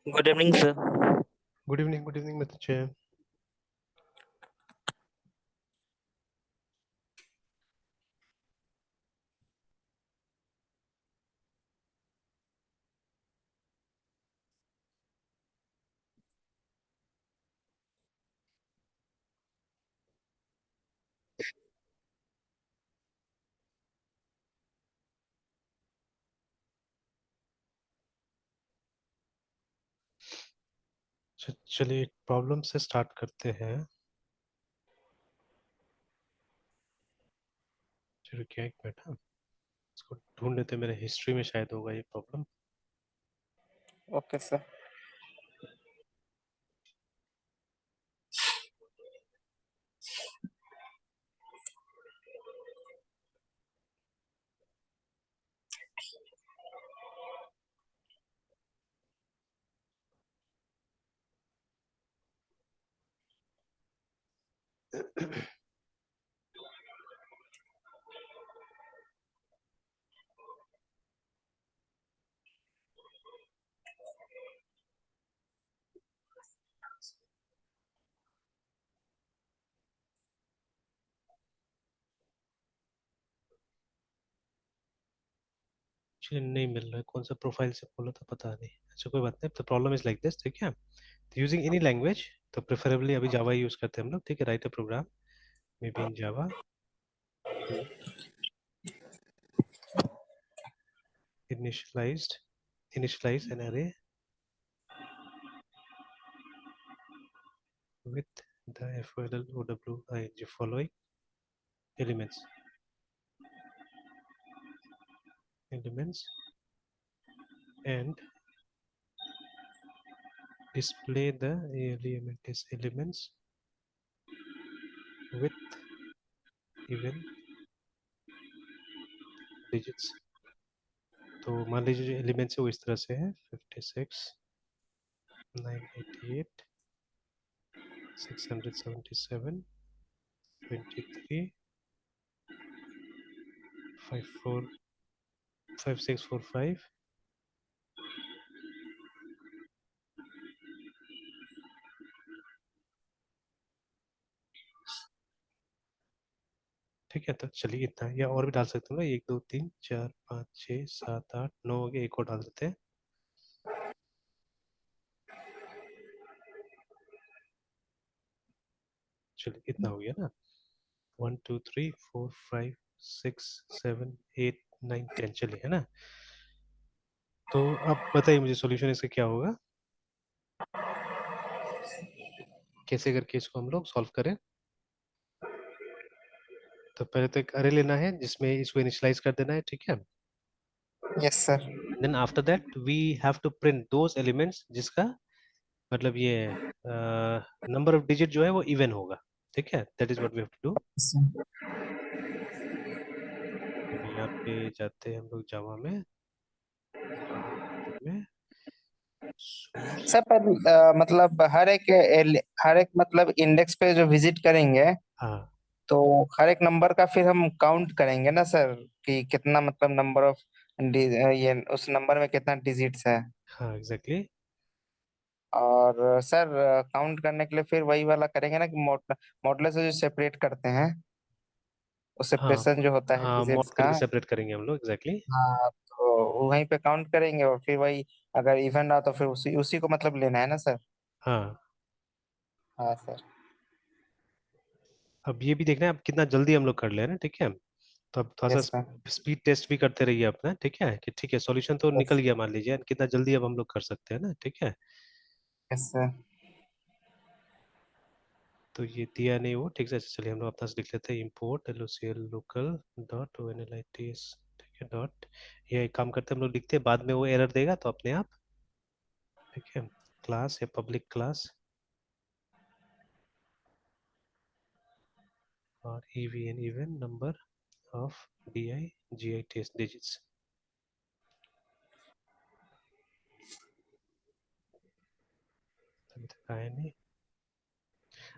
Good evening, sir. Good evening, Mr. Chair. चलिए problem से start करते हैं। चलो क्या एक मिनट, हाँ इसको ढूंढ लेते हैं, मेरे हिस्ट्री में शायद होगा ये प्रॉब्लम। Okay, sir. चलिए नहीं मिल रहा है, कौन सा प्रोफाइल से बोला था पता नहीं। अच्छा कोई बात नहीं, तो प्रॉब्लम इज लाइक दिस, ठीक है। तो यूजिंग एनी लैंग्वेज, तो प्रेफरेबली अभी जावा यूज करते हैं हम लोग, ठीक है। Write a program may be in Java to initialized initialize an array with the following following elements and display the elements with even digits। तो मान लीजिए जो एलिमेंट्स है वो इस तरह से है 56 988 677 23 54 5645। ठीक है, तो चलिए इतना, या और भी डाल सकते हैं ना, 1 2 3 4 5 6 7 8 9 हो गया, एक और डाल देते हैं। चलिए इतना हो गया ना, 1 2 3 4 5 6 7 8 9 10, चलिए है ना। तो अब बताइए मुझे सॉल्यूशन इसका क्या होगा, कैसे करके इसको हम लोग सॉल्व करें। तो पहले तो एक अरे लेना है जिसमें इसको इनिशियलाइज कर देना है, ठीक है। Yes, sir. Then after that we have to print those elements जिसका मतलब ये नंबर ऑफ डिजिट जो है वो इवन होगा, ठीक है। That is what we have to do. Yes, sir. चलिए यहाँ पे जाते हैं हम लोग जावा में, जावा में सोर्स। सर पर मतलब हर एक मतलब इंडेक्स पे जो विजिट करेंगे हाँ तो हर एक नंबर का फिर हम काउंट करेंगे ना सर कि कितना मतलब नंबर ऑफ ये उस नंबर में कितना डिजिट्स है। हाँ एग्जैक्टली। और सर काउंट करने के लिए फिर वही वाला करेंगे ना कि मॉडल से जो सेपरेट करते हैं वो हाँ सेपरेशन जो होता है हाँ डिजिट्स मॉड का। करके सेपरेट करेंगे हम लोग, एग्जैक्टली। हाँ तो वहीं पे काउंट करेंगे और फिर वही अगर इवन रहा तो फिर उसी उसी को मतलब लेना है ना सर। हाँ हाँ सर। अब ये भी देखना है अब कितना जल्दी हम लोग कर ले रहे हैं, ठीक है। तो अब थोड़ा सा यस सर। स्पीड टेस्ट भी करते रहिए अपना, ठीक है, कि ठीक है सॉल्यूशन तो निकल यस। गया मान लीजिए, कितना जल्दी अब हम लोग कर सकते हैं ना, ठीक है। Yes sir. तो ये दिया नहीं वो, ठीक है। चलिए हम लोग अपना से लिख लेते हैं, इम्पोर्ट एलओसीएल लोकल डॉट ओएनएलआईटीएस, ठीक है डॉट। ये एक काम करते हैं हम लोग, लिखते हैं, बाद में वो एरर देगा तो अपने आप, ठीक है। क्लास या पब्लिक क्लास और Evion even number of DIGITS digits. अभी तक आया नहीं।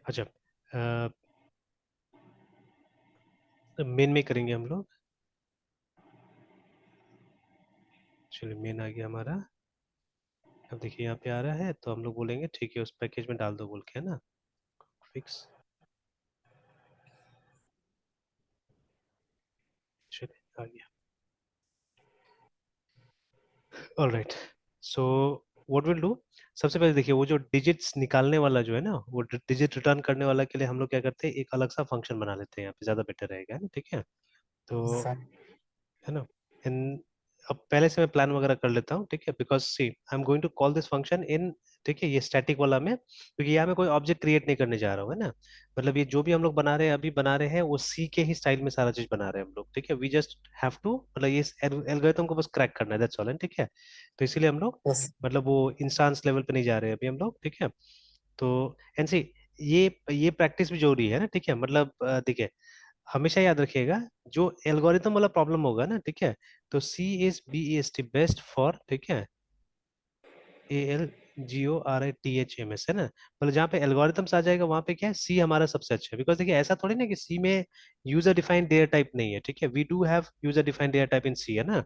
अच्छा मेन में करेंगे हम लोग। चलिए मेन आ गया हमारा, अब देखिए यहाँ पे आ रहा है, तो हम लोग बोलेंगे ठीक है उस पैकेज में डाल दो बोल के, है ना, फिक्स। चलिए आ गया। Alright, so what will do, सबसे पहले देखिए वो जो डिजिट्स निकालने वाला जो है ना, वो डिजिट रिटर्न करने वाला के लिए हम लोग क्या करते हैं, एक अलग सा फंक्शन बना लेते हैं यहाँ पे, ज्यादा बेटर रहेगा, है ना, ठीक है। तो सर। है ना, इन, अब पहले से मैं प्लान वगैरह कर लेता हूँ, ठीक है, because see I am going to call this function in, ठीक है, ये स्टैटिक वाला में, क्योंकि यहाँ में कोई ऑब्जेक्ट क्रिएट नहीं करने जा रहा हूँ, है ना। मतलब ये जो भी हम लोग बना रहे हैं, अभी बना रहे हैं वो सी के ही स्टाइल में सारा चीज बना रहे हैं हम लोग, ठीक है। वी जस्ट हैव टू, मतलब ये एल्गोरिथम को बस क्रैक करना है, दैट्स ऑल, ठीक है। तो इसीलिए हम लोग यस। मतलब वो इंस्टांस लेवल पे नहीं जा रहे हैं अभी हम लोग, ठीक है। तो एनसी, ये प्रैक्टिस भी जरूरी है ना, ठीक है, मतलब देखिए हमेशा याद रखिएगा, जो एल्गोरिथम वाला प्रॉब्लम होगा ना, ठीक है, तो CSBEST बेस्ट फॉर, ठीक है, ALGORITHMS, है ना, मतलब जहाँ पे एल्गोरिथम्स आ जाएगा वहां पे क्या है, सी हमारा सबसे अच्छा है, बिकॉज देखिए ऐसा थोड़ी ना कि सी में यूजर डिफाइंड डेटा टाइप नहीं है, ठीक है, we do have user defined data type in C, है ना,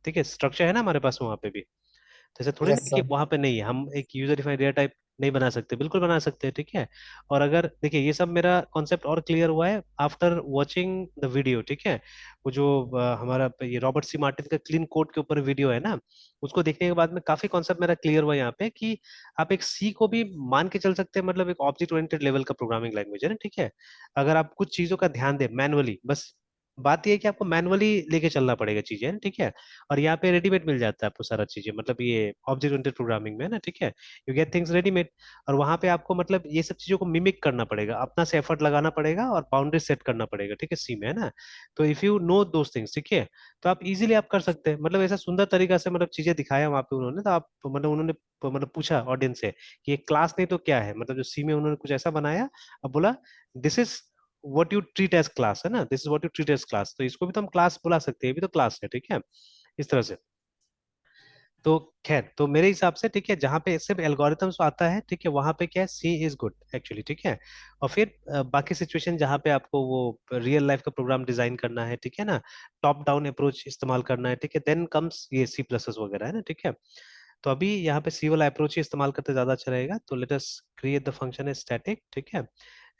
ठीक है, स्ट्रक्चर है ना हमारे पास वहां पे भी। तो ऐसे थोड़ी यस ना कि सर। वहां पे नहीं है, हम एक यूजर डिफाइंड डेटा टाइप नहीं बना सकते, बिल्कुल बना सकते हैं, ठीक है। और अगर देखिए ये सब मेरा कॉन्सेप्ट और क्लियर हुआ है आफ्टर वाचिंग द वीडियो, ठीक है, वो जो हमारा ये रॉबर्ट सी मार्टिन का क्लीन कोड के ऊपर वीडियो है ना, उसको देखने के बाद में काफी कॉन्सेप्ट मेरा क्लियर हुआ यहाँ पे कि आप एक सी को भी मान के चल सकते हैं, मतलब एक ऑब्जेक्ट ओरिएंटेड लेवल का प्रोग्रामिंग लैंग्वेज है ना, ठीक है। अगर आप कुछ चीजों का ध्यान दें मैनुअली, बस बात यह है कि आपको मैनुअली लेके चलना पड़ेगा चीजें, है ना, ठीक है। और यहाँ पे रेडीमेड मिल जाता है आपको सारा चीजें, मतलब ये ऑब्जेक्ट ओरिएंटेड प्रोग्रामिंग में, है ना, ठीक है, यू गेट थिंग्स रेडीमेड। और वहां पे आपको मतलब ये सब चीजों को मिमिक करना पड़ेगा, अपना से एफर्ट लगाना पड़ेगा और बाउंड्री सेट करना पड़ेगा, ठीक है, सी में, है ना। तो if you know those things, ठीक है, तो आप इजीली आप कर सकते हैं, मतलब ऐसा सुंदर तरीका से मतलब चीजें दिखाया वहां पे उन्होंने, तो आप मतलब उन्होंने मतलब पूछा ऑडियंस से कि ये क्लास नहीं तो क्या है, मतलब जो सी में उन्होंने कुछ ऐसा बनाया, अब बोला this is what you treat as class, है ना, this is what you treat as class, तो इसको भी तो हम क्लास बुला सकते हैं, ये भी तो क्लास है, ठीक है, इस तरह से। तो खैर, तो मेरे हिसाब से ठीक है, जहाँ पे सिर्फ एल्गोरिथम्स आता है, ठीक है, वहां पे क्या है, सी इज गुड एक्चुअली, ठीक है। और फिर बाकी सिचुएशन जहाँ पे आपको वो रियल लाइफ का प्रोग्राम डिजाइन करना है, ठीक है ना, टॉप डाउन अप्रोच इस्तेमाल करना है, ठीक है, देन कम्स ये C++ वगैरह, है ना, ठीक है। तो अभी यहाँ पे सी वाला अप्रोच ही इस्तेमाल करते ज्यादा अच्छा रहेगा, तो let us create the function is static, ठीक है।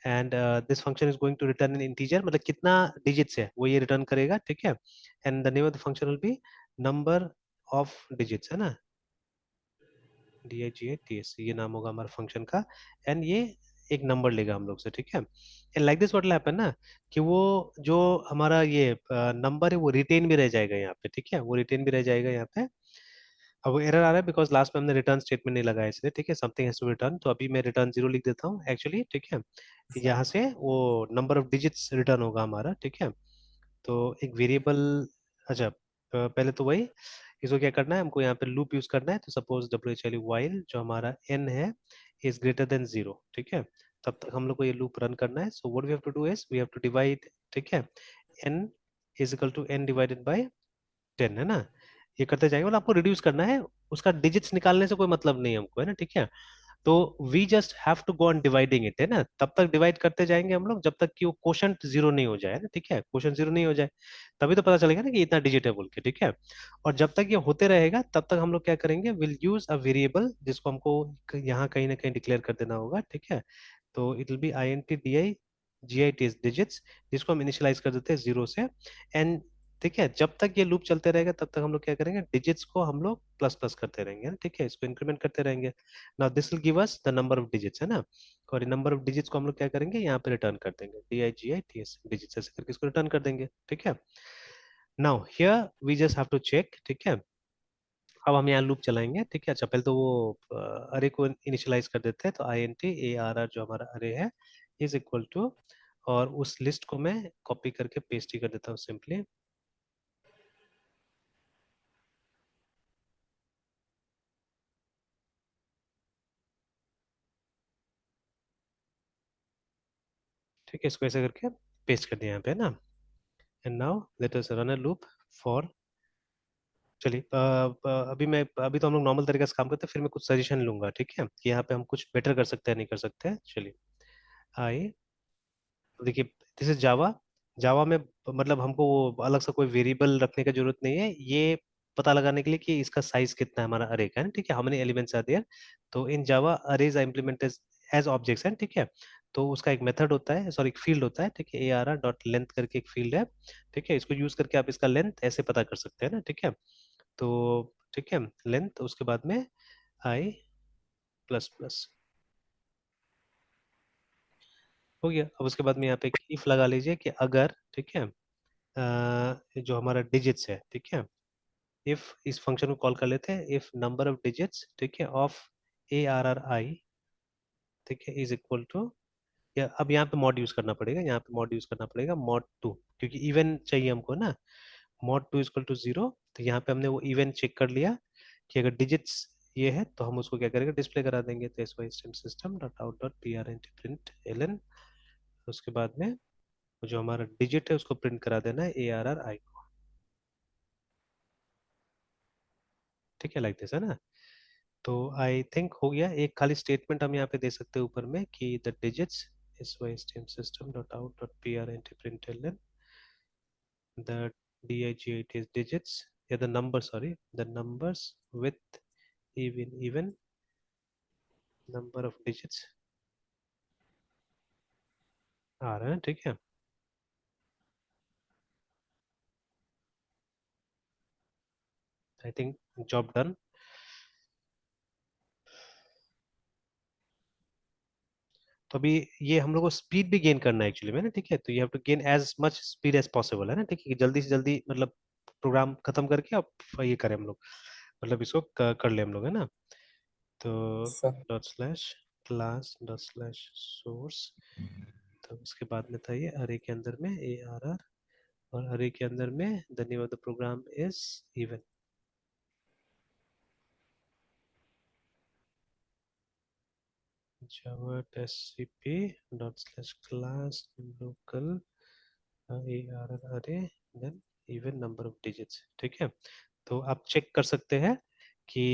And this function is going to return in integer, मतलब कितना डिजिट्स है वो ये रिटर्न करेगा, ठीक है। And the name of the function will be number of digits, है ना, DIGITS, ये नाम होगा हमारे फंक्शन का। एंड ये एक नंबर लेगा हम लोग से, ठीक है। And like this what will happen ना, कि वो जो हमारा ये नंबर है वो रिटेन भी रह जाएगा यहाँ पे, ठीक है, वो रिटेन भी रह जाएगा यहाँ पे। अब वो एरर आ रहा है बिकॉज लास्ट में हमने रिटर्न स्टेटमेंट नहीं लगाया इसलिए, ठीक है, समथिंग हैज टू रिटर्न, तो अभी मैं रिटर्न 0 लिख देता हूँ एक्चुअली, ठीक है। यहाँ से वो नंबर ऑफ डिजिट्स रिटर्न होगा हमारा, ठीक है। तो एक वेरिएबल, अच्छा पहले तो वही, इसको क्या करना है, हमको यहाँ पे लूप यूज करना है, तो सपोज WHL वाइल जो हमारा n है इज ग्रेटर देन 0, ठीक है, तब तक हम लोग को ये लूप रन करना है। So what we have to do is we have to divide, ठीक है, n is equal to n divided by 10, है ना, ये करते जाएंगे, मतलब आपको रिड्यूस करना है, उसका डिजिट्स निकालने से कोई मतलब नहीं है हमको, है ना, ठीक है। तो we just have to go on dividing it, है ना, तब तक डिवाइड करते जाएंगे हम लोग जब तक कि वो क्वोशंट 0 नहीं हो जाए, है ना, ठीक है, क्वोशंट 0 नहीं हो जाए, तभी तो पता चलेगा ना कि इतना डिजिट है बोल के, ठीक है। और जब तक ये होते रहेगा तब तक हम लोग क्या करेंगे, विल यूज अ वेरिएबल जिसको हमको यहाँ कहीं ना कहीं डिक्लेयर कर देना होगा, ठीक है। तो it will be INT DI digits, जिसको हम इनिशियलाइज कर देते हैं 0 से। एंड ठीक है, जब तक ये लूप चलते रहेगा तब तक हम लोग क्या करेंगे, डिजिट्स को हम लोग प्लस प्लस करते रहेंगे, ठीक है, इसको इंक्रीमेंट करते रहेंगे। Now this will give us the number of digits, है ना। और नंबर ऑफ डिजिट्स को हम लोग क्या करेंगे, यहाँ पे रिटर्न कर देंगे, DIGITS डिजिट्स ऐसे करके इसको रिटर्न कर देंगे, ठीक है। Now here we just have to check, ठीक है। अब हम यहाँ लूप चलाएंगे, ठीक है। अच्छा पहले तो वो अरे को इनिशियलाइज कर देते हैं, तो INT ARR जो हमारा अरे है इज इक्वल टू, और उस लिस्ट को मैं कॉपी करके पेस्ट ही कर देता हूँ सिंपली, ठीक है, इसको ऐसे करके पेस्ट कर दिया यहाँ पे ना। And now let us run a loop for, चलिए अभी तो हम लोग नॉर्मल तरीके से काम करते हैं, फिर मैं कुछ सजेशन लूंगा, ठीक है, कि यहाँ पे हम कुछ बेटर कर सकते हैं नहीं कर सकते हैं, चलिए। आई, तो देखिए दिस इज जावा, जावा में मतलब हमको वो अलग से कोई वेरिएबल रखने की जरूरत नहीं है, ये पता लगाने के लिए कि इसका साइज कितना है हमारा अरे का, है ना, ठीक है, how many elements are there. तो in Java arrays are implemented as objects है, ठीक है। तो उसका एक मेथड होता है, सॉरी एक फील्ड होता है, ठीक है, A R R dot length करके एक फील्ड है, ठीक है। इसको यूज करके आप इसका लेंथ ऐसे पता कर सकते हैं ना, ठीक है। तो ठीक है, लेंथ, उसके बाद में आई प्लस प्लस हो गया। अब उसके बाद में यहाँ पे एक इफ लगा लीजिए कि अगर, ठीक है, जो हमारा डिजिट्स है, ठीक है, इफ इस फंक्शन को कॉल कर लेते हैं, इफ नंबर ऑफ डिजिट्स, ठीक है, ऑफ ए आर आर आई, ठीक है, इज इक्वल टू, या अब यहाँ पे मॉड यूज करना पड़ेगा, यहाँ पे मॉड यूज करना पड़ेगा मॉड टू, क्योंकि इवन चाहिए हमको ना, mod two equal to zero. तो यहाँ पे हमने वो इवन चेक कर लिया कि अगर डिजिट्स ये है तो हम उसको क्या करेंगे, डिस्प्ले करा देंगे। तो S Y system dot out dot P R N T print L N, उसके बाद में जो हमारा डिजिट है उसको प्रिंट करा देना है ए आर आर आई को, ठीक है, लाइक दिस, है ना। तो आई थिंक हो गया। एक खाली स्टेटमेंट हम यहाँ पे दे सकते हैं ऊपर में कि the digits S Y system dot out dot P R N T print L N, the digit is digits, yeah, the number, sorry, the numbers with even number of digits आ रहे हैं, ठीक है। I think job done. तो अभी ये हम लोग को स्पीड भी गेन करना है एक्चुअली में ना, ठीक है। तो you have to gain as much speed as possible, है ना, ठीक है, कि जल्दी से जल्दी मतलब प्रोग्राम खत्म करके अब ये करें हम लोग, मतलब इसको कर ले हम लोग, है ना। तो sir. Dot slash class dot slash source, तो उसके बाद में था ये अरे के अंदर में ए आर आर, और अरे के अंदर में the name of the program is even, java scp dot slash class local arr array then even number of digits, ठीक है। तो आप चेक कर सकते हैं कि,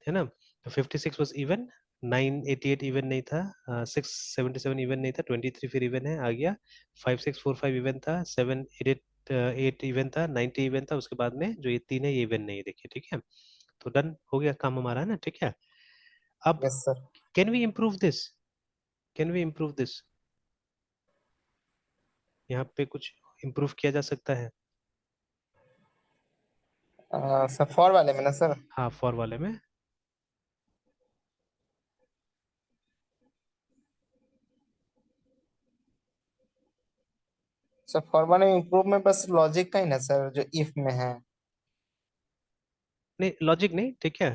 है ना, तो 56 was इवन, 988 इवन नहीं था, 677 इवन नहीं था, 23 फिर इवन है आ गया, 5645 इवन था, 788 इवन था, 90 इवन था, उसके बाद में जो ये तीन है ये इवन नहीं है, देखिए, ठीक है। तो डन हो गया काम हमारा, है ना, ठीक है। अब yes sir. Can we improve this, can we improve this, यहाँ पे कुछ इम्प्रूव किया जा सकता है। सर फॉर वाले में ना सर। हाँ, फॉर वाले में। सर फॉर वाले में इम्प्रूव में बस लॉजिक का ही ना सर, जो इफ में है। नहीं, लॉजिक नहीं, ठीक है,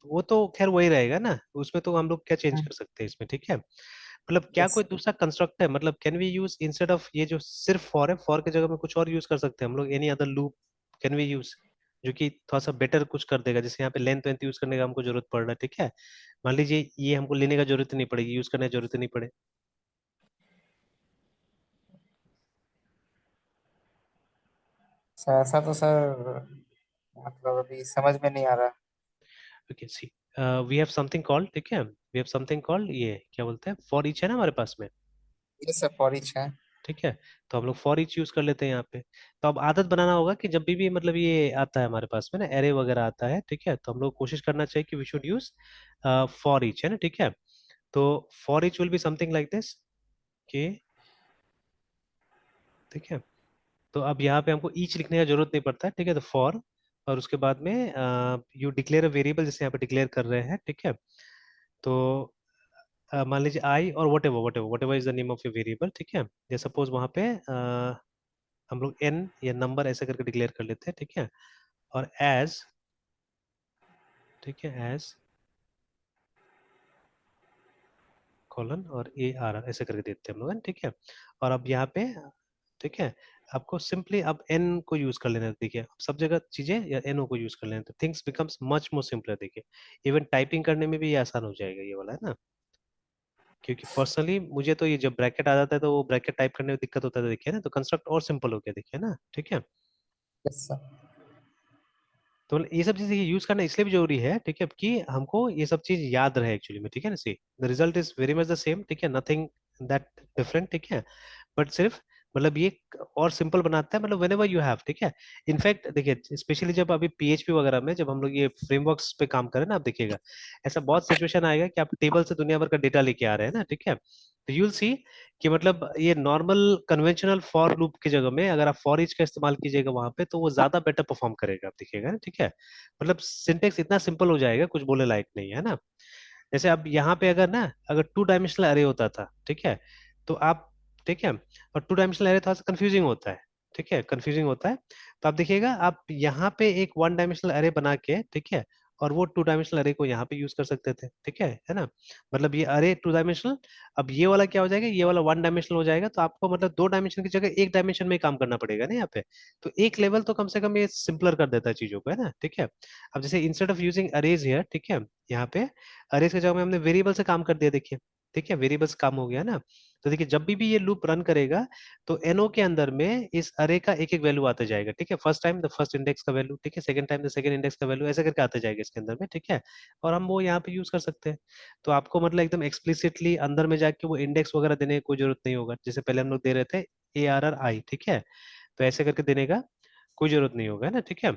वो तो खैर वही रहेगा ना, उसमें तो हम लोग क्या चेंज कर सकते हैं इसमें, ठीक है। मतलब क्या यस कोई दूसरा कंस्ट्रक्ट है, मतलब can we use instead of ये जो सिर्फ फॉर है, फॉर की जगह में कुछ और यूज कर सकते हैं हम लोग, any other loop can we use, जो कि थोड़ा सा बेटर कुछ कर देगा, जैसे यहाँ पे लेंथ वेंथ यूज करने का हमको जरूरत पड़ रहा है, ठीक है। मान लीजिए ये हमको लेने का जरूरत ही नहीं पड़ेगी, यूज करने की जरूरत ही नहीं पड़े। सर, ऐसा तो सर मतलब अभी समझ में नहीं आ रहा। Okay see, we have something called, ठीक है, वी हैव समथिंग कॉल्ड, ये क्या बोलते हैं, फॉर ईच है ना हमारे पास में, ये सर फॉर ईच है। ठीक है। तो हम लोग फॉर ईच यूज कर लेते हैं यहाँ पे। तो अब आदत बनाना होगा कि जब भी मतलब ये आता है हमारे पास में ना, एरे वगैरह आता है, ठीक है, तो हम लोग कोशिश करना चाहिए कि we should use for each, है ना, ठीक है। तो for each will be something like this, कि ठीक है। तो अब यहाँ पे हमको ईच लिखने का जरूरत नहीं पड़ता है, ठीक है। तो फॉर, और उसके बाद में यू डिक्लेयर अ वेरिएबल, जैसे यहाँ पे डिक्लेयर कर रहे हैं, ठीक है। तो मान लीजिए आई और what ever is the name of a variable, ठीक है। जैसे सपोज वहाँ पे हम लोग एन या नंबर ऐसे करके डिक्लेयर कर लेते हैं, ठीक है। और एज, ठीक है, एज कॉलन और ए आर आर ऐसे करके देते हैं हम लोग, ठीक है। और अब यहाँ पे, ठीक है, आपको सिंपली अब एन को यूज कर लेना है, देखिए सब जगह चीजें या एन को यूज कर लेना, तो things becomes much more simpler, देखिए इवन टाइपिंग करने में भी ये आसान हो जाएगा ये वाला, है ना। क्योंकि पर्सनली मुझे तो ये जब ब्रैकेट आ जाता है तो वो ब्रैकेट टाइप करने में दिक्कत होता है, देखिए ना, तो कंस्ट्रक्ट और सिंपल हो गया, देखिए ना, ठीक है। Yes sir. तो ये सब चीजें यूज करना इसलिए भी जरूरी है, ठीक है, कि हमको ये सब चीज याद रहे एक्चुअली में, ठीक है ना। See the result is very much the same, ठीक है, नथिंग दैट डिफरेंट, ठीक है, बट सिर्फ मतलब ये और सिंपल बनाता है, मतलब वेन एवर यू हैव, ठीक है। इनफैक्ट देखिए, स्पेशली जब अभी पीएचपी वगैरह में जब हम लोग ये फ्रेमवर्क्स पे काम करें ना, आप देखिएगा ऐसा बहुत सिचुएशन आएगा कि आप टेबल से दुनिया भर का डेटा लेके आ रहे हैं ना, ठीक है। तो यूल सी कि मतलब ये नॉर्मल कन्वेंशनल फॉर लूप की जगह में अगर आप फॉर ईच का इस्तेमाल कीजिएगा वहां पे, तो वो ज्यादा बेटर परफॉर्म करेगा, आप देखिएगा ना, ठीक है। मतलब सिंटेक्स इतना सिंपल हो जाएगा, कुछ बोले लायक नहीं है ना। जैसे अब यहाँ पे अगर ना, अगर टू डायमेंशनल अरे होता था, ठीक है, तो आप, ठीक है, और टू डायमेंशनल अरे थोड़ा सा कंफ्यूजिंग होता है, ठीक है, कंफ्यूजिंग होता है। तो आप देखिएगा, आप यहाँ पे एक वन डायमेंशनल अरे बना के, ठीक है, और वो टू डायमेंशनल अरे को यहाँ पे यूज कर सकते थे, ठीक है ना। मतलब ये अरे टू डायमेंशनल, अब ये वाला क्या हो जाएगा, ये वाला वन डायमेंशनल हो जाएगा, तो आपको मतलब दो डायमेंशन की जगह एक डायमेंशन में ही काम करना पड़ेगा ना यहाँ पे। तो एक लेवल तो कम से कम ये सिंपलर कर देता है चीजों को, है ना, ठीक है। अब जैसे instead of using arrays here, ठीक है, यहाँ पे अरेज की जगह में हमने वेरिएबल से काम कर दिया, देखिए, ठीक है, वेरिएबल से काम हो गया ना। तो देखिए, जब भी ये लूप रन करेगा, तो एनओ के अंदर में इस अरे का एक एक वैल्यू आता जाएगा, ठीक है। First time the first index का वैल्यू, ठीक है, second time the second index का वैल्यू, ऐसे करके आता जाएगा इसके अंदर में, ठीक है। और हम वो यहाँ पे यूज कर सकते हैं। तो आपको मतलब एकदम एक्सप्लिसिटली अंदर में जाके वो इंडेक्स वगैरह देने की कोई जरूरत नहीं होगा, जैसे पहले हम लोग दे रहे थे ARR I, ठीक है। तो ऐसे करके देने का कोई जरूरत नहीं होगा, है ना, ठीक है।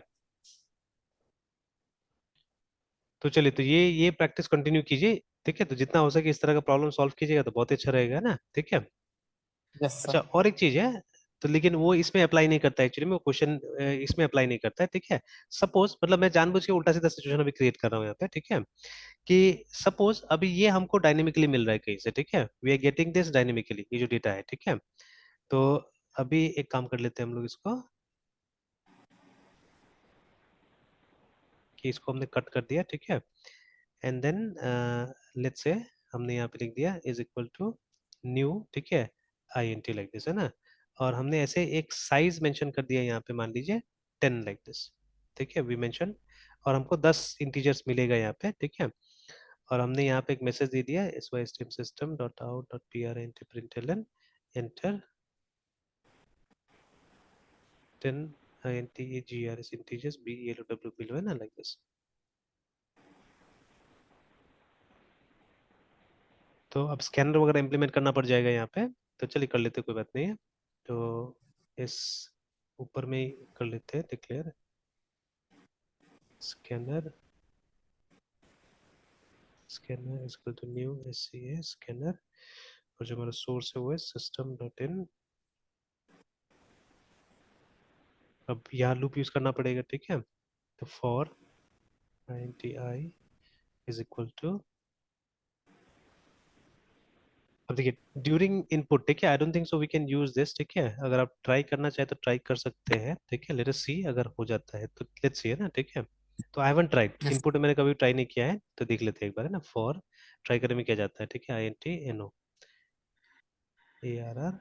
तो चलिए, तो ये प्रैक्टिस कंटिन्यू कीजिए, ठीक है। तो जितना हो सके इस तरह का प्रॉब्लम सॉल्व कीजिएगा तो बहुत अच्छा रहेगा ना, ठीक है। यस अच्छा, सर। और एक चीज है, तो लेकिन वो इसमें अप्लाई नहीं करता एक्चुअली में, वो क्वेश्चन इसमें अप्लाई नहीं करता है, ठीक है। सपोज, मतलब मैं जानबूझ के उल्टा सीधा सिचुएशन अभी क्रिएट कर रहा हूँ यहाँ पे, ठीक है। कि सपोज अभी ये हमको डायनेमिकली मिल रहा है कहीं से, ठीक है, we are getting this dynamically, ये जो डेटा है, ठीक है। तो अभी एक काम कर लेते हैं हम लोग इसको, कि इसको हमने कट कर दिया, ठीक है। एंड देन लेट्स से हमने यहाँ पे लिख दिया इज इक्वल टू न्यू, ठीक है, INT लाइक दिस, है ना। और हमने ऐसे एक साइज मेंशन कर दिया यहाँ पे, मान लीजिए 10 लाइक दिस, ठीक है, वी मेंशन। और हमको 10 इंटीजर्स मिलेगा यहाँ पे, ठीक है। और हमने यहाँ पे एक मैसेज दे दिया, system system dot out dot print println enter 10 INT GRS integers BELOW below, है ना, लाइक दिस। तो अब स्कैनर वगैरह इम्प्लीमेंट करना पड़ जाएगा यहाँ पे। तो चलिए कर लेते, कोई बात नहीं है। तो इस ऊपर में ही कर लेते हैं declare scanner, scanner is equal to new SCA scanner, और जो हमारा सोर्स है वो है सिस्टम डॉट इन। अब यहाँ लूप यूज करना पड़ेगा, ठीक है। तो for INTI is equal to, अब देखिए ड्यूरिंग इनपुट, ठीक है, I don't think so we can use this, ठीक है। अगर आप ट्राई करना चाहे तो ट्राई कर सकते हैं, ठीक है, लेट अस सी अगर हो जाता है तो लेट्स सी, है ना, ठीक है। तो I haven't tried yes. Input, मैंने कभी ट्राई नहीं किया है, तो देख लेते हैं एक बार, है ना। फॉर ट्राई करने में क्या जाता है, ठीक है, INT NO ARR,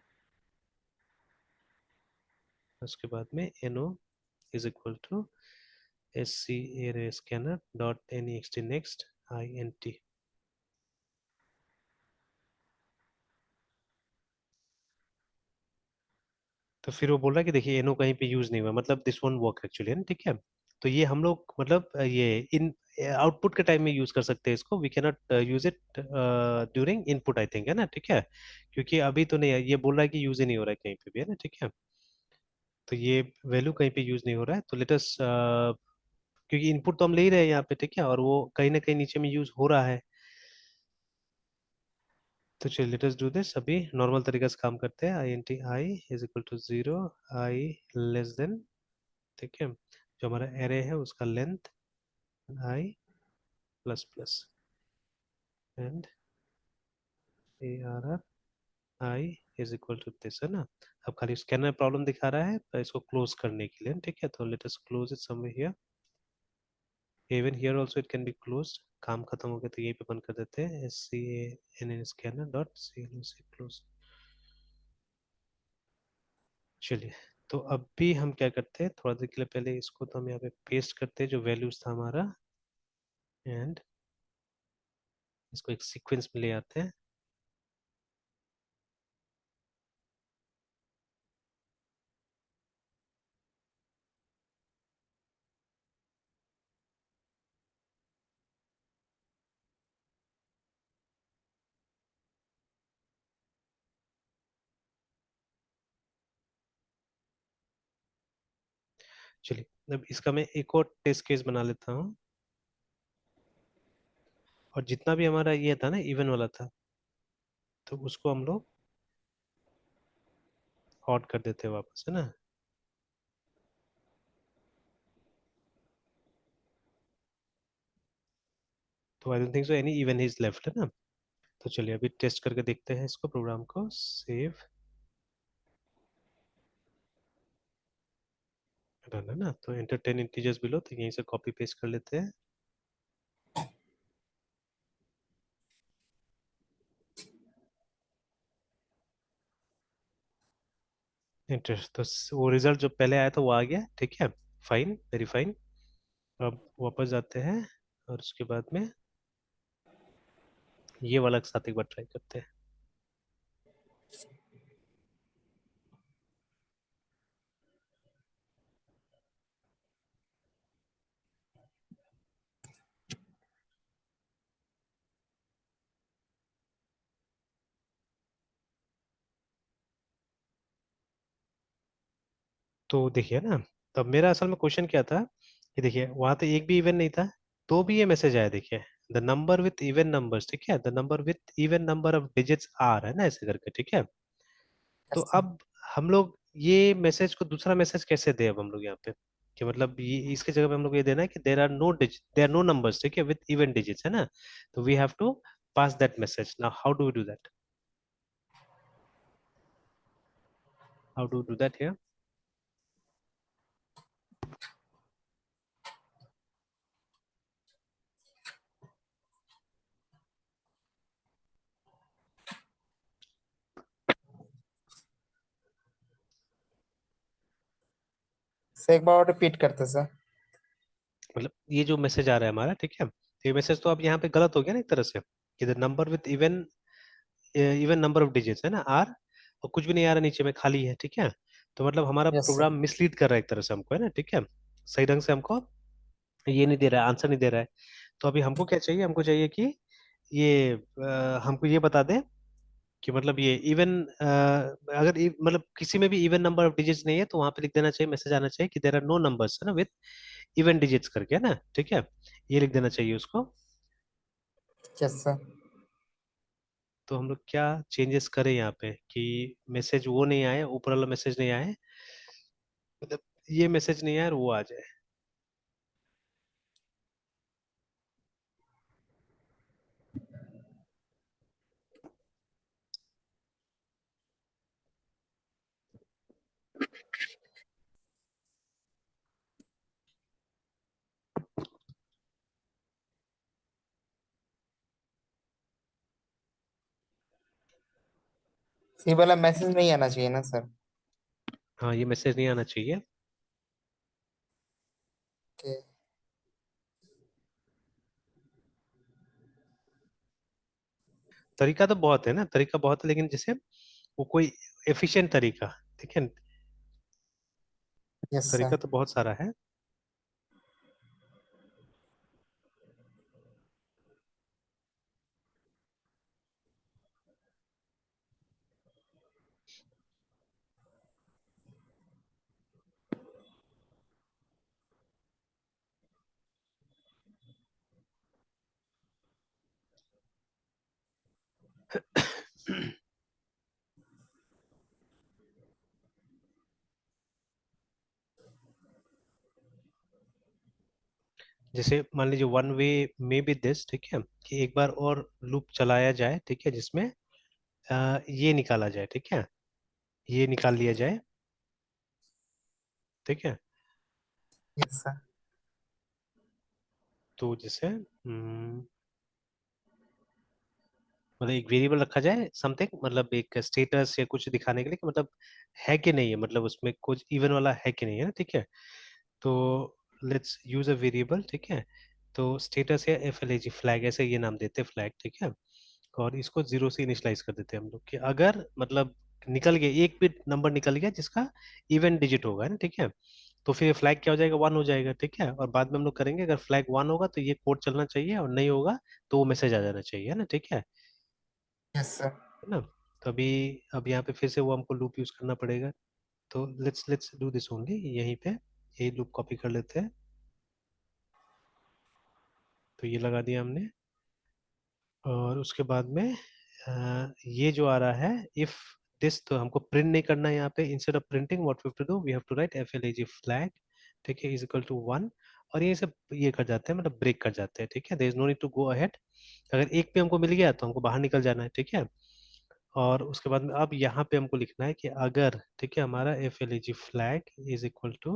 उसके बाद में NO is equal to SCA scanner dot NEXT next INT। तो फिर वो बोल रहा है कि देखिए एनो कहीं पे यूज नहीं हुआ, मतलब दिस वन वर्क एक्चुअली, है ना, ठीक है। तो ये हम लोग मतलब ये इन आउटपुट के टाइम में यूज कर सकते हैं इसको, we can not use it during input, I think, है ना, ठीक है। क्योंकि अभी तो नहीं है, ये बोल रहा है कि यूज ही नहीं हो रहा है कहीं पे भी, है ना, ठीक है। तो ये वैल्यू कहीं पे यूज नहीं हो रहा है, तो लेटस क्योंकि इनपुट तो हम ले ही रहे हैं यहाँ पे, ठीक है, और वो कहीं ना कहीं नीचे में यूज हो रहा है। तो चलिए लेट अस डू दिस, अभी नॉर्मल तरीके से काम करते हैं। INT I is equal to 0, I less than, ठीक है, जो हमारा एरे है उसका length I plus plus and ARR I is equal to this, है ना। अब खाली स्कैनर प्रॉब्लम दिखा रहा है, तो इसको क्लोज करने के लिए, ठीक है, तो let us close it somewhere here, even here also it can be closed. काम खत्म हो गया तो यहीं पे बंद कर देते हैं, SCANN scanner dot CLOC close. चलिए, तो अब भी हम क्या करते हैं, थोड़ा देर के लिए पहले इसको तो हम यहाँ पे पेस्ट करते हैं जो वैल्यूज था हमारा, एंड इसको एक सीक्वेंस में ले आते हैं। चलिए अब इसका मैं एक और टेस्ट केस बना लेता हूँ। और जितना भी हमारा ये था ना इवन वाला था, तो उसको हम लोग ऑड कर देते हैं वापस, है ना। तो आई don't think so any even is left, है ना। तो चलिए अभी टेस्ट करके देखते हैं इसको, प्रोग्राम को सेव, रन, है ना। तो एंटर 10 इंटीजर्स बिलो, तो यहीं से कॉपी पेस्ट कर लेते हैं। एंटर, तो वो रिजल्ट जो पहले आया था वो आ गया, ठीक है। Fine, very fine. अब वापस जाते हैं और उसके बाद में ये वाला के साथ एक बार ट्राई करते हैं। तो देखिए ना, तब मेरा असल में क्वेश्चन क्या था कि देखिए वहां तो एक भी इवन नहीं था, तो भी ये मैसेज आया, देखिए the number with even numbers, ठीक है, the number with even number of digits are, है ना, ऐसे करके, ठीक है। तो यस सर। अब हम लोग ये मैसेज को दूसरा मैसेज कैसे दे अब हम लोग यहाँ पे, कि मतलब ये इसके जगह पे हम लोग ये देना है कि देर आर नो नंबर्स, ठीक है, विथ इवन डिजिट्स, है ना। तो we have to pass that message. Now how do we do that, how do do that here. Sir एक बार और रिपीट करते सर। मतलब ये जो मैसेज आ रहा है हमारा, ठीक है, तो ये मैसेज तो अब यहाँ पे गलत हो गया ना एक तरह से, कि the number with even even number of digits, है ना, आर, और कुछ भी नहीं आ रहा नीचे में, खाली है, ठीक है। तो मतलब हमारा यस सर। प्रोग्राम मिसलीड कर रहा है एक तरह से हमको, है ना, ठीक है। सही ढंग से हमको ये नहीं दे रहा है, आंसर नहीं दे रहा है। तो अभी हमको क्या चाहिए, हमको चाहिए कि ये हमको ये बता दे कि मतलब ये इवन, अगर मतलब किसी में भी इवन नंबर ऑफ डिजिट्स नहीं है, तो वहां पे लिख देना चाहिए, मैसेज आना चाहिए कि देर आर नो नंबर्स, है ना, विद इवन डिजिट्स करके, है ना, ठीक है। ये लिख देना चाहिए उसको। Yes sir. तो हम लोग क्या चेंजेस करें यहाँ पे कि मैसेज वो नहीं आए, ऊपर वाला मैसेज नहीं आए, मतलब ये मैसेज नहीं आए और वो आ जाए। ये वाला मैसेज नहीं आना चाहिए ना सर। हाँ, ये मैसेज नहीं आना चाहिए। ओके। तरीका तो बहुत है ना, तरीका बहुत है, लेकिन जैसे वो कोई एफिशिएंट तरीका, ठीक है, यस तरीका सर। तो बहुत सारा है। जैसे मान लीजिए वन वे में बी दिस, ठीक है, कि एक बार और लूप चलाया जाए, ठीक है, जिसमें ये निकाला जाए, ठीक है, ये निकाल लिया जाए, ठीक है। Yes sir. तो जैसे मतलब एक वेरिएबल रखा जाए समथिंग, मतलब एक स्टेटस या कुछ दिखाने के लिए कि मतलब है कि नहीं है, मतलब उसमें कुछ इवन वाला है कि नहीं है ना, ठीक है। तो लेट्स यूज अ वेरिएबल, ठीक है। तो स्टेटस या F L A G, flag, ऐसे ये नाम देते हैं, फ्लैग, ठीक है। और इसको जीरो से इनिशलाइज कर देते हैं हम लोग, कि अगर मतलब निकल गया, एक भी नंबर निकल गया जिसका इवन डिजिट होगा ना, ठीक है, तो फिर फ्लैग क्या हो जाएगा, वन हो जाएगा, ठीक है। और बाद में हम लोग करेंगे, अगर फ्लैग वन होगा तो ये कोड चलना चाहिए, और नहीं होगा तो वो मैसेज आ जाना चाहिए, है ना, ठीक है। Yes sir. है ना। तो अभी अब यहाँ पे फिर से वो हमको लूप यूज करना पड़ेगा। तो let's let's do this only यहीं पे। यही लूप कॉपी कर लेते हैं। तो ये लगा दिया हमने। और उसके बाद में ये जो आ रहा है इफ दिस, तो हमको प्रिंट नहीं करना है यहाँ पे। Instead of printing what we have to do, we have to write FLAG flag, ठीक है, इज इक्वल टू 1। और ये सब ये कर जाते हैं, मतलब ब्रेक कर जाते हैं, ठीक है। There is no need to go ahead. अगर एक पे हमको मिल गया तो हमको बाहर निकल जाना है, ठीक है। और उसके बाद में अब यहाँ पे हमको लिखना है कि अगर, ठीक है, हमारा FLAG flag is equal to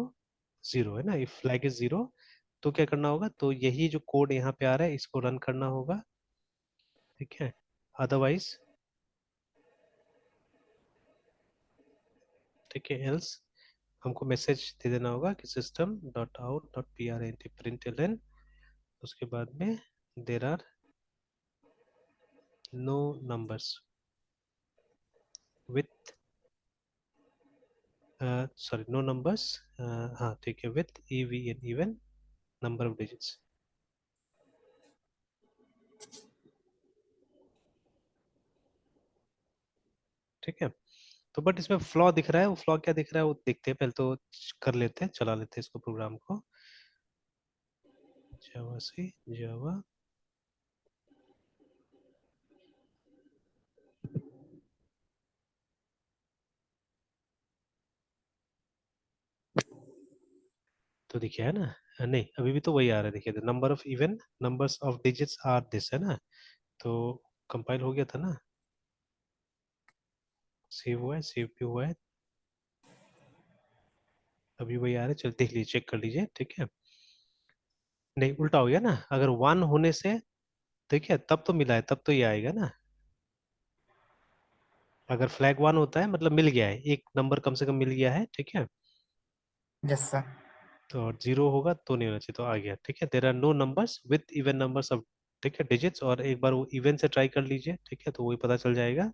0 है ना, इफ फ्लैग इज 0, तो क्या करना होगा, तो यही जो कोड यहाँ पे आ रहा है इसको रन करना होगा, ठीक है। अदरवाइज, ठीक है, एल्स हमको मैसेज दे देना होगा कि system dot out dot println, उसके बाद में there are no numbers with, sorry, no numbers, हाँ ठीक है, with EVN even number of digits, ठीक है। तो बट इसमें फ्लॉ दिख रहा है, वो फ्लॉ क्या दिख रहा है वो देखते हैं पहले तो। कर लेते हैं, चला लेते हैं इसको, प्रोग्राम को। जावा से जावा, तो दिखे है ना, नहीं अभी भी तो वही आ रहा है, देखिए, number of even numbers of digits are this, है ना। तो कंपाइल हो गया था ना, सेव हुआ है, सेव भी हुआ है, अभी वही आ रहा है। चल देख लीजिए, चेक कर लीजिए, ठीक है। नहीं, उल्टा हो गया ना, अगर 1 होने से, ठीक है, तब तो मिला है, तब तो ये आएगा ना। अगर फ्लैग 1 होता है मतलब मिल गया है, एक नंबर कम से कम मिल गया है, ठीक है। Yes sir. तो और 0 होगा तो नहीं होना चाहिए, तो आ गया, ठीक है। There are no numbers with even numbers of, ठीक है, डिजिट्स। और एक बार वो इवन से ट्राई कर लीजिए, ठीक है, तो वही पता चल जाएगा।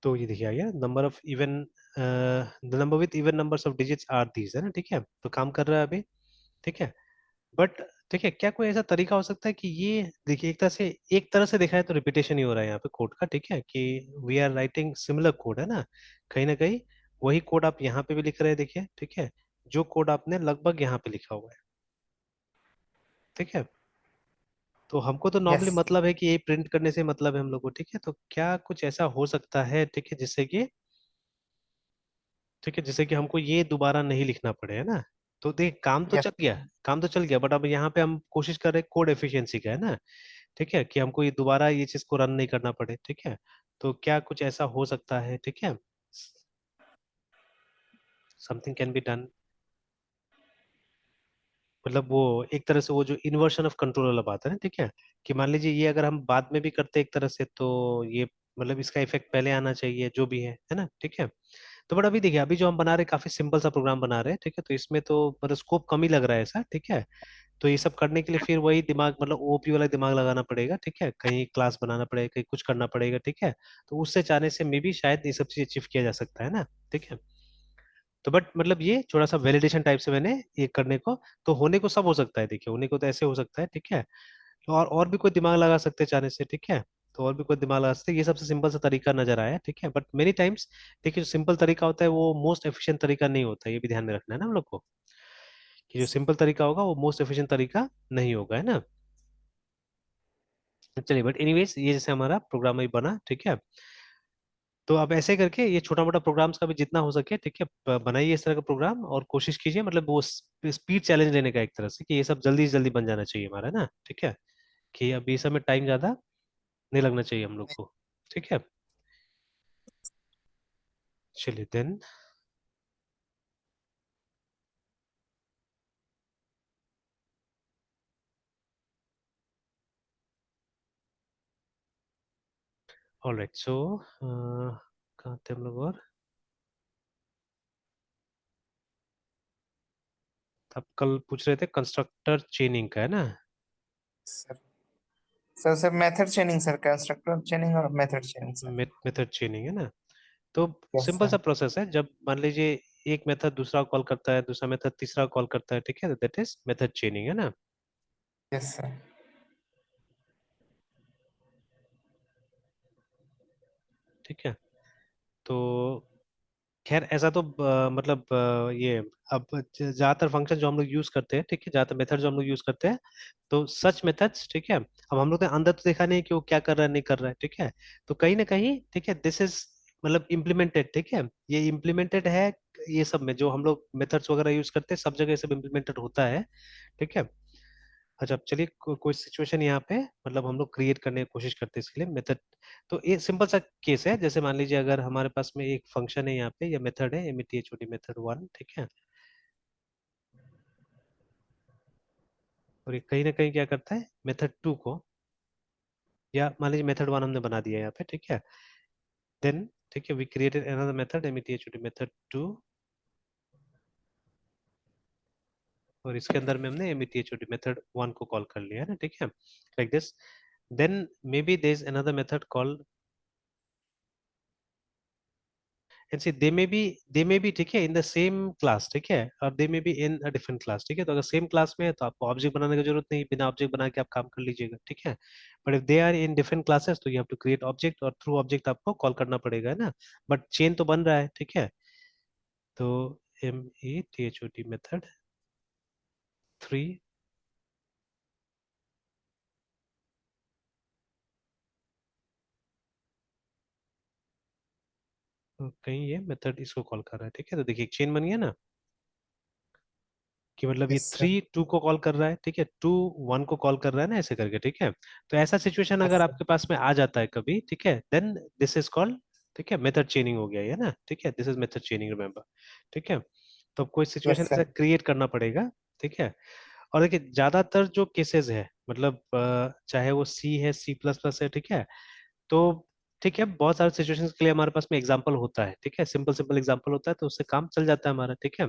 तो ये देखिए आ गया, number of even, the number with even numbers of digits are these, है ना, ठीक है। तो काम कर रहा है अभी, ठीक है। बट ठीक है, क्या कोई ऐसा तरीका हो सकता है कि ये देखिए, एक तरह से देखा है तो रिपीटेशन ही हो रहा है यहाँ पे कोड का, ठीक है, कि we are writing similar code, है ना। कहीं ना कहीं वही कोड आप यहाँ पे भी लिख रहे हैं, देखिए, ठीक है, जो कोड आपने लगभग यहाँ पे लिखा हुआ है, ठीक है। तो हमको तो यस। नॉर्मली मतलब है कि ये प्रिंट करने से मतलब है हम लोग को, ठीक है। तो क्या कुछ ऐसा हो सकता है, ठीक है, जिससे कि, ठीक है, जिससे कि हमको ये दोबारा नहीं लिखना पड़े, है ना। तो देख, काम तो यस। चल गया, काम तो चल गया, बट अब यहाँ पे हम कोशिश कर रहे हैं कोड एफिशिएंसी का, है ना, ठीक है, कि हमको ये दोबारा ये चीज को रन नहीं करना पड़े, ठीक है। तो क्या कुछ ऐसा हो सकता है, ठीक है, समथिंग कैन बी डन। मतलब वो एक तरह से वो जो इन्वर्शन ऑफ कंट्रोल वाला बात है ना, ठीक है, कि मान लीजिए ये अगर हम बाद में भी करते एक तरह से, तो ये मतलब इसका इफेक्ट पहले आना चाहिए, जो भी है ना, ठीक है। तो बट अभी देखिए, अभी जो हम बना रहे हैं काफी सिंपल सा प्रोग्राम बना रहे हैं, ठीक है, तो इसमें तो मतलब स्कोप कम ही लग रहा है ऐसा, ठीक है। तो ये सब करने के लिए फिर वही दिमाग, मतलब OP वाला दिमाग लगाना पड़ेगा, ठीक है, कहीं क्लास बनाना पड़ेगा, कहीं कुछ करना पड़ेगा, ठीक है। तो उससे चाहने से मे भी शायद ये सब चीज अचीव किया जा सकता है ना, ठीक है। तो बट मतलब ये थोड़ा सा वैलिडेशन टाइप से मैंने ये करने को, तो होने को सब हो सकता है, देखिए, होने को तो ऐसे हो सकता है, ठीक है। तो और भी कोई दिमाग लगा सकते हैं चाहने से, ठीक है। तो और भी कोई दिमाग लगा सकते हैं, ये सबसे सिंपल सा तरीका नजर आया, ठीक है। बट मेनी टाइम्स देखिए, जो सिंपल तरीका होता है वो मोस्ट एफिशिएंट तरीका नहीं होता है, ये भी ध्यान में रखना है ना हम लोग को, कि जो सिंपल तरीका होगा वो मोस्ट एफिशिएंट तरीका नहीं होगा, है ना। चलिए, बट एनीवेज ये जैसे हमारा प्रोग्राम ही बना, ठीक है। तो अब ऐसे करके ये छोटा मोटा प्रोग्राम्स का भी जितना हो सके, ठीक है, बनाइए इस तरह का प्रोग्राम, और कोशिश कीजिए, मतलब वो स्पीड चैलेंज लेने का एक तरह से, कि ये सब जल्दी से जल्दी बन जाना चाहिए हमारा ना, ठीक है, कि अब ये सब में टाइम ज्यादा नहीं लगना चाहिए हम लोग को, ठीक है। चलिए देन, ऑलराइट, सो कहाँ थे हम लोग, और आप कल पूछ रहे थे कंस्ट्रक्टर चेनिंग का, है ना। Sir. Sir sir method chaining sir, constructor chaining और method chaining sir. Method chaining है ना। तो यस सिंपल सा सर। प्रोसेस है, जब मान लीजिए एक मेथड दूसरा कॉल करता है, दूसरा मेथड तीसरा कॉल करता है, ठीक है, दैट इज मेथड चेनिंग है ना। Yes sir. ठीक है। तो खैर ऐसा तो मतलब ये अब ज्यादातर फंक्शन जो हम लोग यूज करते हैं, ठीक है, ज्यादातर मेथड जो हम लोग यूज करते हैं, तो सच मेथड्स, ठीक है, अब हम लोग ने अंदर तो देखा नहीं कि वो क्या कर रहा है नहीं कर रहा है, ठीक है, तो कहीं ना कहीं, ठीक है, दिस इज मतलब इम्प्लीमेंटेड, ठीक है, ये इम्प्लीमेंटेड है, ये सब में जो हम लोग मेथड्स वगैरह यूज करते हैं सब जगह ये सब इम्प्लीमेंटेड होता है, ठीक है। अच्छा, अब चलिए कोई सिचुएशन यहाँ पे मतलब हम लोग क्रिएट करने की कोशिश करते हैं इसके लिए मेथड। तो ये सिंपल सा केस है, जैसे मान लीजिए अगर हमारे पास में एक फंक्शन है यहाँ पे या मेथड है एमईटीएचओडी मेथड वन, ठीक है, और ये कहीं ना कहीं क्या करता है मेथड टू को, या मान लीजिए मेथड वन हमने बना दिया यहाँ पे, ठीक है, देन ठीक है we created another method M E T H O D method two, और इसके अंदर में हमने एमईटीएचओडी मेथड वन को कॉल कर लिया है ना, ठीक है, like this. Then maybe there is another method called, and see they may be ठीक है इन द सेम क्लास, ठीक है, और they may be in a different class, ठीक है, तो अगर सेम क्लास में है तो आपको ऑब्जेक्ट बनाने की जरूरत नहीं, बिना ऑब्जेक्ट बना के आप काम कर लीजिएगा, ठीक है। But if they are in different classes तो you have to create object, और थ्रू ऑब्जेक्ट आपको कॉल करना पड़ेगा, है ना। बट चेन तो बन रहा है, ठीक है। तो एमईटीएचओडी मेथड थ्री, कहीं ये मेथड इसको कॉल कर रहा है, ठीक है, तो देखिए चेन बन गया ना, कि मतलब ये यस सर। थ्री टू को कॉल कर रहा है, ठीक है, टू वन को कॉल कर रहा है ना, ऐसे करके, ठीक है। तो ऐसा सिचुएशन यस अगर सर। आपके पास में आ जाता है कभी, ठीक है, देन दिस इज कॉल्ड, ठीक है, मेथड चेनिंग हो गया ये ना, ठीक है, दिस इज मेथड चेनिंग, रिमेंबर, ठीक है। तो कोई सिचुएशन यस ऐसा सर। क्रिएट करना पड़ेगा, ठीक है। और देखिए ज्यादातर जो केसेस है मतलब चाहे वो सी है, सी प्लस प्लस है, ठीक है, तो ठीक है बहुत सारे सिचुएशंस के लिए हमारे पास में एग्जांपल होता है, ठीक है, सिंपल सिंपल एग्जांपल होता है, तो उससे काम चल जाता है हमारा, ठीक है।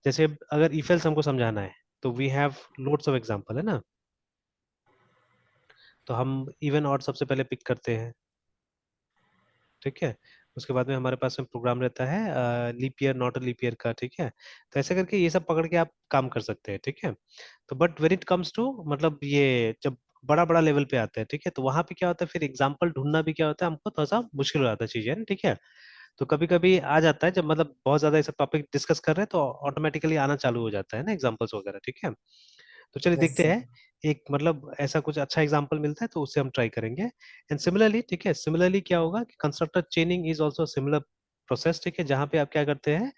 जैसे अगर इफ एल्स हमको समझाना है तो we have loads of example, है ना। तो हम इवन और सबसे पहले पिक करते हैं, ठीक है। उसके बाद में हमारे पास में प्रोग्राम रहता है leap year not a leap year का, ठीक है। तो ऐसे करके ये सब पकड़ के आप काम कर सकते हैं, ठीक है। तो but when it comes to मतलब ये जब बड़ा बड़ा लेवल पे आता है, ठीक है, तो वहां पे क्या होता है फिर एग्जाम्पल ढूंढना भी क्या होता है हमको थोड़ा सा मुश्किल हो जाता है चीजें, है ना, ठीक है। तो कभी कभी आ जाता है जब मतलब बहुत ज्यादा ये सब टॉपिक डिस्कस कर रहे हैं तो ऑटोमेटिकली आना चालू हो जाता है ना एग्जाम्पल्स वगैरह, ठीक है। तो चलिए यस देखते सर। हैं एक मतलब ऐसा कुछ अच्छा एग्जांपल मिलता है तो उससे हम ट्राई करेंगे। एंड सिमिलरली, ठीक है, सिमिलरली क्या होगा कि constructor chaining is also similar process, ठीक है, जहाँ पे आप क्या करते हैं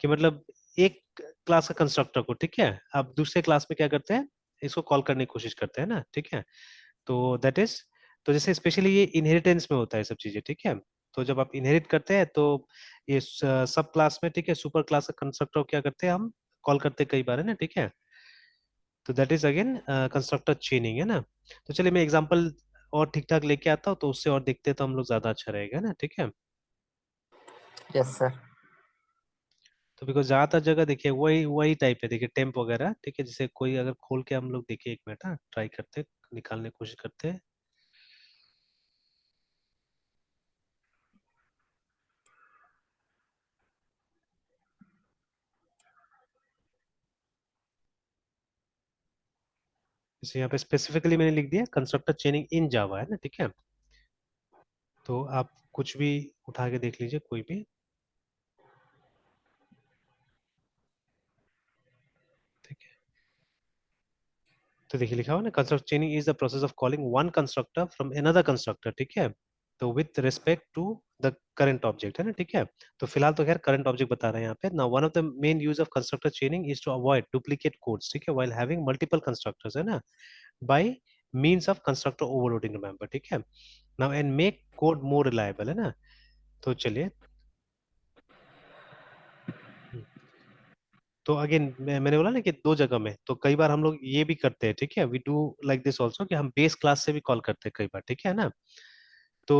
कि मतलब एक क्लास का कंस्ट्रक्टर को, ठीक है, आप दूसरे क्लास में क्या करते हैं इसको कॉल करने की कोशिश करते हैं ना, ठीक है। तो दैट इज, तो जैसे स्पेशली ये इनहेरिटेंस में होता है सब चीजें, ठीक है। तो जब आप इनहेरिट करते हैं तो ये सब क्लास में, ठीक है, सुपर क्लास का कंस्ट्रक्टर को क्या करते हैं हम कॉल करते हैं कई बार, है ना, ठीक है। तो दैट इज अगेन कंस्ट्रक्टर चेनिंग, है ना। तो चलिए मैं एग्जांपल और ठीक ठाक लेके आता हूँ तो उससे और देखते हैं तो हम लोग ज्यादा अच्छा रहेगा ना, ठीक है। Yes sir. तो बिकॉज ज्यादातर जगह देखिए वही वही टाइप है, देखिए टेम्प वगैरह, ठीक है, जैसे कोई अगर खोल के हम लोग देखिए एक मिनट, हाँ ट्राई करते हैं, निकालने की कोशिश करते हैं। जैसे यहाँ पे स्पेसिफिकली मैंने लिख दिया कंस्ट्रक्टर चेनिंग इन जावा, है ना, ठीक है। तो आप कुछ भी उठा के देख लीजिए कोई भी, ठीक है। तो देखिए लिखा हुआ ना construct chaining is the process of calling one constructor from another constructor, ठीक है, तो with respect to the current object, है ना, ठीक है। तो फिलहाल तो खैर करंट ऑब्जेक्ट बता रहे हैं यहाँ पे ना। One of the main use of constructor chaining is to avoid duplicate codes, ठीक है, व्हाइल हैविंग मल्टीपल कंस्ट्रक्टर्स, है ना, by means of constructor overloading, remember, ठीक है। Now and make code more reliable, है ना। तो चलिए, तो अगेन मैंने बोला ना कि दो जगह में, तो कई बार हम लोग ये भी करते हैं, ठीक है, we do like this also कि हम बेस क्लास से भी कॉल करते हैं कई बार, ठीक है ना। तो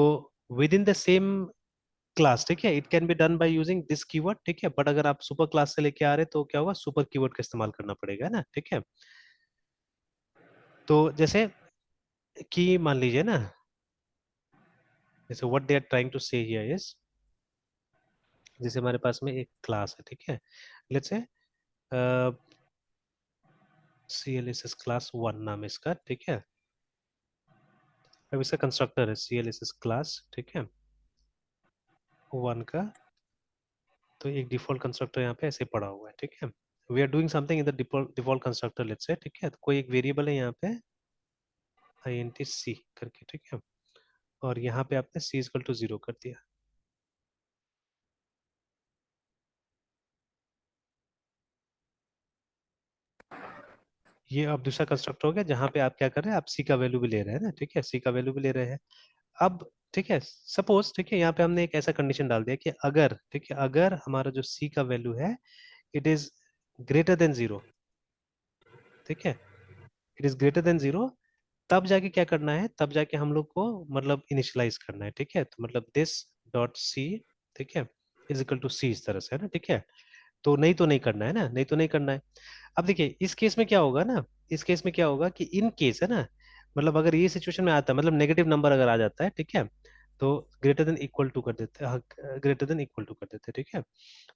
with in the same class, ठीक है, it can be done by using this keyword, ठीक है, बट अगर आप सुपर क्लास से लेके आ रहे हैं तो क्या होगा सुपर कीवर्ड का इस्तेमाल करना पड़ेगा, है ना, ठीक है। तो जैसे कि मान लीजिए ना, जैसे what they are trying to say here is, जैसे हमारे पास में एक क्लास है, ठीक है, let's say C L S S class one नाम है इसका, ठीक है। अब इसका कंस्ट्रक्टर है C L S S class, ठीक है, वन का। तो एक डिफॉल्ट कंस्ट्रक्टर यहाँ पे ऐसे पड़ा हुआ है, ठीक है। We are doing something in the default constructor, let's say, ठीक है। तो कोई एक वेरिएबल है यहाँ पे आई एन टी सी करके, ठीक है, और यहाँ पे आपने सी इक्वल टू जीरो कर दिया। ये अब दूसरा कंस्ट्रक्टर हो गया जहाँ पे आप क्या कर रहे हैं, आप सी का वैल्यू भी ले रहे हैं ना, ठीक है, सी का वैल्यू भी ले रहे हैं। अब ठीक है, सपोज, ठीक है, यहाँ पे हमने एक ऐसा कंडीशन डाल दिया कि अगर, ठीक है, अगर हमारा जो सी का वैल्यू है it is greater than zero, ठीक है, it is greater than zero, तब जाके क्या करना है, तब जाके हम लोग को मतलब इनिशियलाइज करना है, ठीक है। तो मतलब दिस डॉट सी, ठीक है, इज इक्वल टू सी, इस तरह से है ना, ठीक है। तो नहीं करना है ना, नहीं तो नहीं करना है। अब देखिए इस केस में क्या होगा ना, इस केस में क्या होगा कि इन केस है ना, मतलब अगर ये सिचुएशन में आता है, मतलब नेगेटिव नंबर अगर आ जाता है, ठीक है, तो ग्रेटर देन इक्वल टू कर देते हैं, ग्रेटर देन इक्वल टू कर देते हैं, ठीक है।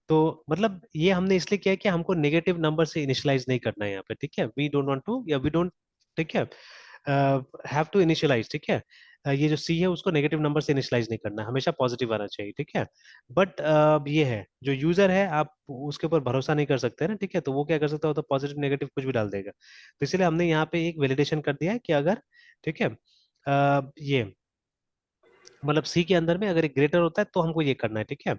तो मतलब ये हमने इसलिए किया है कि हमको नेगेटिव नंबर से इनिशियलाइज नहीं करना है यहाँ पे, ठीक है, वी डोंट वांट टू, या वी डोंट, ठीक है, हैव टू इनिशियलाइज, ठीक है। ये जो सी है उसको नेगेटिव नंबर से इनिशियलाइज नहीं करना है, हमेशा पॉजिटिव आना चाहिए, ठीक है। बट ये है जो यूजर है, आप उसके ऊपर भरोसा नहीं कर सकते ना, ठीक है, तो वो क्या कर सकता है, तो पॉजिटिव नेगेटिव कुछ भी डाल देगा। तो इसलिए हमने यहाँ पे एक वैलिडेशन कर दिया है कि अगर, ठीक है, ये मतलब सी के अंदर में अगर एक ग्रेटर होता है तो हमको ये करना है, ठीक है।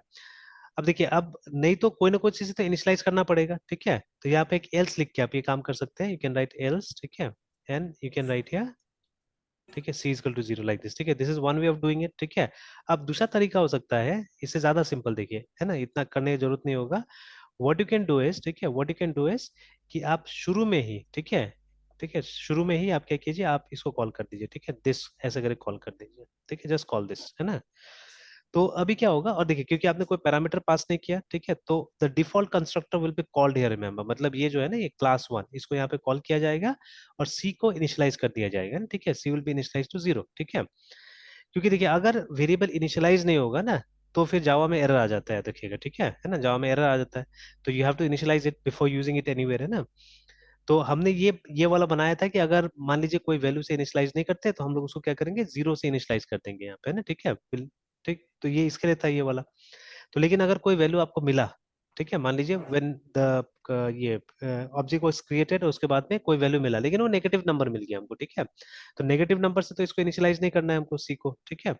अब देखिए, अब नहीं तो कोई ना कोई चीज तो इनिशियलाइज करना पड़ेगा, ठीक है। तो यहाँ पे एक एल्स लिख के आप ये काम कर सकते हैं, यू कैन राइट एल्स, ठीक है, and you can write here, ठीक है, C equal to zero like this, ठीक है, this is one way of doing it, ठीक है। अब दूसरा तरीका हो सकता है इससे ज्यादा सिंपल, देखिए है ना, इतना करने की जरूरत नहीं होगा। What you can do is, ठीक है, what you can do is कि आप शुरू में ही, ठीक है, ठीक है, शुरू में ही आप क्या कीजिए, आप इसको कॉल कर दीजिए, ठीक है, दिस ऐसे करके कॉल कर दीजिए, ठीक है, जस्ट कॉल दिस, है ना। तो अभी क्या होगा, और देखिए क्योंकि आपने कोई पैरामीटर पास नहीं किया, ठीक है, तो the default constructor will be called here, remember, मतलब ये जो है ना, ये क्लास वन, इसको यहाँ पे कॉल किया जाएगा और सी को इनिशियलाइज कर दिया जाएगा ना, ठीक है, C will be initialise to zero, ठीक है। क्योंकि देखिए अगर वेरिएबल इनिशियलाइज नहीं होगा ना, तो फिर जावा में एरर आ जाता है, देखिएगा, ठीक है ना, जावा में एरर आ जाता है। तो you have to initialize it before using it anywhere, है ना। तो हमने ये वाला बनाया था कि अगर मान लीजिए कोई वैल्यू से इनिशियलाइज नहीं करते, तो हम लोग उसको क्या करेंगे, जीरो से इनिशियलाइज कर देंगे यहाँ पे, है ना, ठीक है, ठीक, तो ये इसके लिए था ये वाला। तो लेकिन अगर कोई वैल्यू आपको मिला, ठीक है, मान लीजिए व्हेन द ये ऑब्जेक्ट वाज क्रिएटेड, उसके बाद में कोई वैल्यू मिला लेकिन वो नेगेटिव नंबर मिल गया हमको, ठीक है, तो नेगेटिव नंबर से तो इसको इनिशियलाइज नहीं करना है हमको, सी को, ठीक है।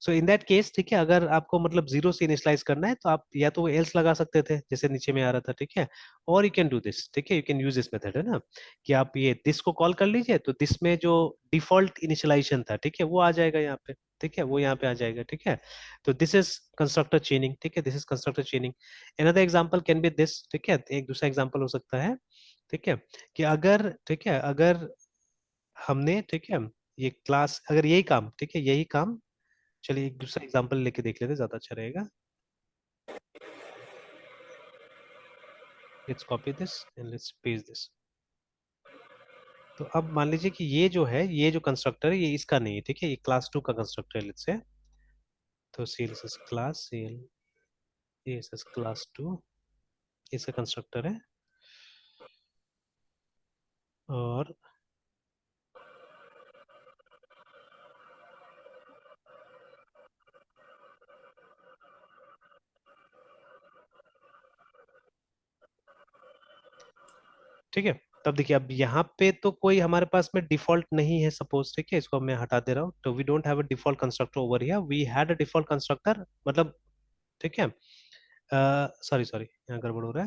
सो इन दैट केस, ठीक है, अगर आपको मतलब जीरो से इनिशियलाइज करना है, तो आप या तो एल्स लगा सकते थे जैसे नीचे में आ रहा था, ठीक है, और यू कैन डू दिस, ठीक है, you can use this method, है ना, कि आप ये दिस को कॉल कर लीजिए, तो दिस में जो डिफॉल्ट इनिशियलाइजेशन था, ठीक है, वो आ जाएगा यहाँ पे, ठीक है, वो यहाँ पे आ जाएगा, ठीक है। तो दिस इज कंस्ट्रक्टर चेनिंग, ठीक है, this is constructor चेनिंग। Another example can be this, ठीक है, एक दूसरा एग्जांपल हो सकता है, ठीक है, कि अगर, ठीक है, अगर हमने, ठीक है, ये क्लास अगर यही काम, ठीक है, यही काम, चलिए एक दूसरा एग्जांपल लेके देख लेते, ज्यादा अच्छा रहेगा। Let's copy this and let's paste this. तो अब मान लीजिए कि ये जो है, ये जो कंस्ट्रक्टर है, ये इसका नहीं है, ठीक है, ये क्लास टू का कंस्ट्रक्टर है, लेट्स से। तो CLSS class CLSS class two इसका कंस्ट्रक्टर है, और ठीक है। तब देखिए अब यहाँ पे तो कोई हमारे पास में डिफॉल्ट नहीं है, सपोज, ठीक है, इसको मैं हटा दे रहा हूँ, तो we don't have a default constructor over here, we had a default constructor, मतलब, ठीक है, सॉरी सॉरी यहाँ गड़बड़ हो रहा है।